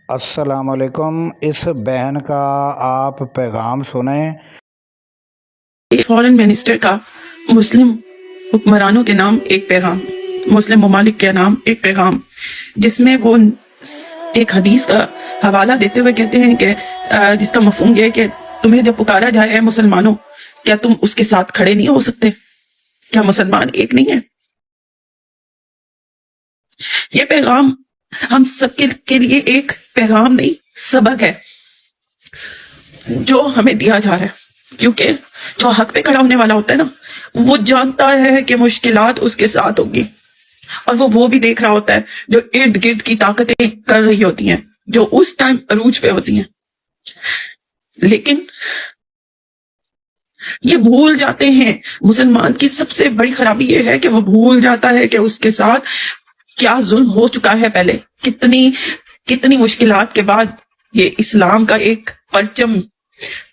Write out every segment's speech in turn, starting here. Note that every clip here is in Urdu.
السلام علیکم۔ اس بہن کا آپ پیغام سنیں۔ فورن منسٹر کا مسلم حکمرانوں کے نام ایک پیغام، مسلم ممالک کے نام ایک پیغام، جس میں وہ ایک حدیث کا حوالہ دیتے ہوئے کہتے ہیں کہ جس کا مفہوم یہ ہے کہ تمہیں جب پکارا جائے اے مسلمانوں، کیا تم اس کے ساتھ کھڑے نہیں ہو سکتے؟ کیا مسلمان ایک نہیں ہے؟ یہ پیغام ہم سب کے لیے ایک پیغام نہیں، سبق ہے جو ہمیں دیا جا رہا ہے، کیونکہ جو حق پہ کھڑا ہونے والا ہوتا ہے نا، وہ جانتا ہے کہ مشکلات اس کے ساتھ ہوگی، اور وہ بھی دیکھ رہا ہوتا ہے جو ارد گرد کی طاقتیں کر رہی ہوتی ہیں، جو اس ٹائم عروج پہ ہوتی ہیں، لیکن یہ بھول جاتے ہیں۔ مسلمان کی سب سے بڑی خرابی یہ ہے کہ وہ بھول جاتا ہے کہ اس کے ساتھ کیا ظلم ہو چکا ہے پہلے، کتنی مشکلات کے بعد یہ اسلام کا ایک پرچم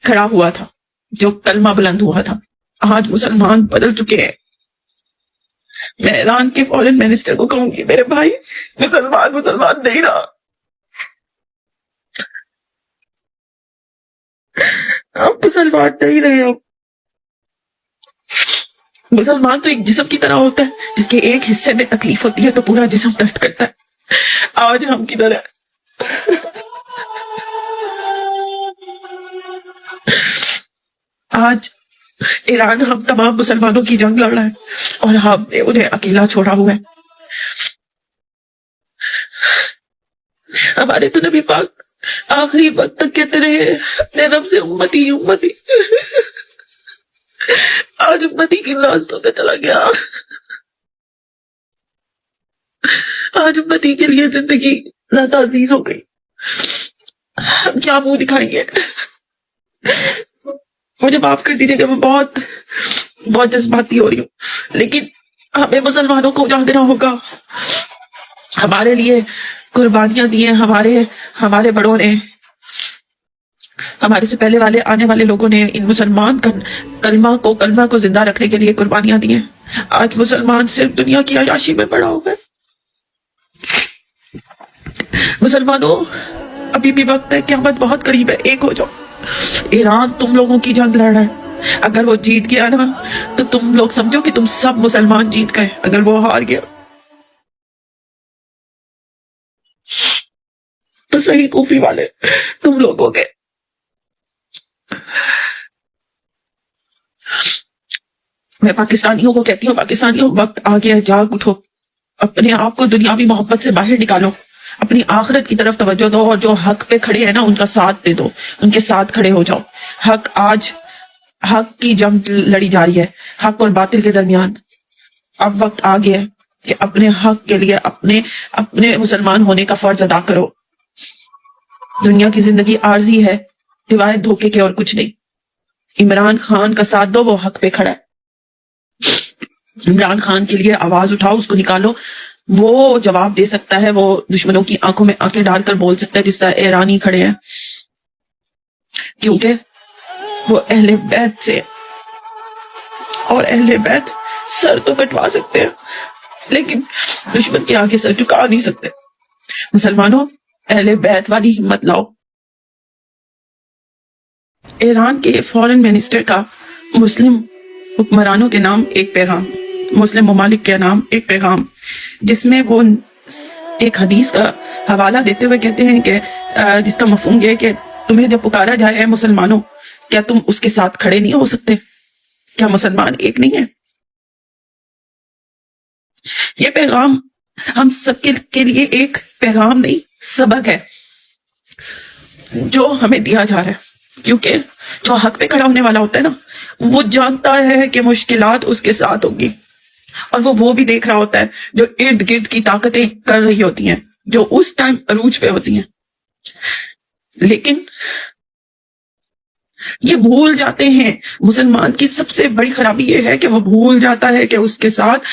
کھڑا ہوا تھا، جو کلمہ بلند ہوا تھا۔ آج مسلمان بدل چکے ہیں۔ میں ایران کے فورن منسٹر کو کہوں گی، میرے بھائی، مسلمان نہیں رہا، اب مسلمان نہیں رہے۔ اب مسلمان تو ایک جسم کی طرح ہوتا ہے، جس کے ایک حصے میں تکلیف ہوتی ہے تو پورا جسم درد کرتا ہے۔ آج ہم کدھر ہیں؟ آج ایران ہم تمام مسلمانوں کی جنگ لڑ رہا ہے، اور ہم نے انہیں اکیلا چھوڑا ہوا ہے۔ ہمارے تو نبی پاک آخری وقت تک کہتے رہے اپنے رب سے، امتی امتی۔ آج امتی کی راستوں پہ چلا گیا۔ آج امتی کے لیے زندگی زیادہ عزیز ہو گئی۔ ہم کیا منہ دکھائیں گے؟ مجھے معاف کر دیجیے کہ میں بہت جذباتی ہو رہی ہوں، لیکن ہمیں مسلمانوں کو جاگنا ہوگا۔ ہمارے لیے قربانیاں دی ہیں ہمارے بڑوں نے، ہمارے سے پہلے آنے والے لوگوں نے ان مسلمان کلمہ کو زندہ رکھنے کے لیے قربانیاں دی ہیں۔ آج مسلمان صرف دنیا کی عیاشی میں پڑا ہوا ہے۔ مسلمانوں، ابھی بھی وقت ہے، قیامت بہت قریب ہے، ایک ہو جاؤ۔ ایران تم لوگوں کی جنگ لڑ رہا ہے، اگر وہ جیت گیا نا تو تم لوگ سمجھو کہ تم سب مسلمان جیت گئے۔ اگر وہ ہار گیا تو صحیح کوفی والے تم لوگ ہو گئے۔ میں پاکستانیوں کو کہتی ہوں، پاکستانیوں، وقت آ گیا ہے، جاگ اٹھو، اپنے آپ کو دنیاوی محبت سے باہر نکالو، اپنی آخرت کی طرف توجہ دو، اور جو حق پہ کھڑے ہیں نا ان کا ساتھ دے دو، ان کے ساتھ کھڑے ہو جاؤ۔ حق کی جنگ لڑی جا رہی ہے، حق اور باطل کے درمیان۔ اب وقت آ گیا ہے کہ اپنے حق کے لیے اپنے مسلمان ہونے کا فرض ادا کرو۔ دنیا کی زندگی عارضی ہے، روایت دھوکے کے اور کچھ نہیں۔ عمران خان کا ساتھ دو، وہ حق پہ کھڑا ہے۔ عمران خان کے لیے آواز اٹھاؤ، اس کو نکالو، وہ جواب دے سکتا ہے، وہ دشمنوں کی آنکھوں میں آنکھیں ڈال کر بول سکتا ہے، جس طرح ایرانی کھڑے ہیں، کیونکہ وہ اہل بیت سے، اور اہل بیت سر تو کٹوا سکتے ہیں لیکن دشمن کے آگے سر جھکا نہیں سکتے۔ مسلمانوں، اہل بیت والی ہمت لاؤ۔ ایران کے فورن منسٹر کا مسلم حکمرانوں کے نام ایک پیغام، مسلم ممالک کے نام ایک پیغام، جس میں وہ ایک حدیث کا حوالہ دیتے ہوئے کہتے ہیں کہ جس کا مفہوم یہ ہے کہ تمہیں جب پکارا جائے اے مسلمانوں، کیا تم اس کے ساتھ کھڑے نہیں ہو سکتے؟ کیا مسلمان ایک نہیں ہے؟ یہ پیغام ہم سب کے لیے ایک پیغام نہیں، سبق ہے جو ہمیں دیا جا رہا ہے، کیونکہ جو حق پہ کھڑا ہونے والا ہوتا ہے نا، وہ جانتا ہے کہ مشکلات اس کے ساتھ ہوگی، اور وہ بھی دیکھ رہا ہوتا ہے جو ارد گرد کی طاقتیں کر رہی ہوتی ہیں، جو اس ٹائم عروج پہ ہوتی ہیں، لیکن یہ بھول جاتے ہیں۔ مسلمان کی سب سے بڑی خرابی یہ ہے کہ وہ بھول جاتا ہے کہ اس کے ساتھ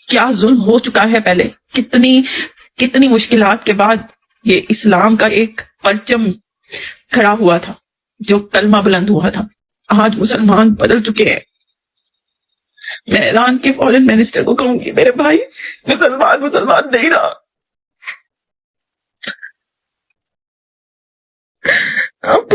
کیا ظلم ہو چکا ہے پہلے، کتنی مشکلات کے بعد یہ اسلام کا ایک پرچم کھڑا ہوا تھا، جو کلمہ بلند ہوا تھا۔ آج مسلمان بدل چکے ہیں۔ میں ایران کے فورن منسٹر کو کہوں گی، میرے بھائی، مسلمان نہیں رہا،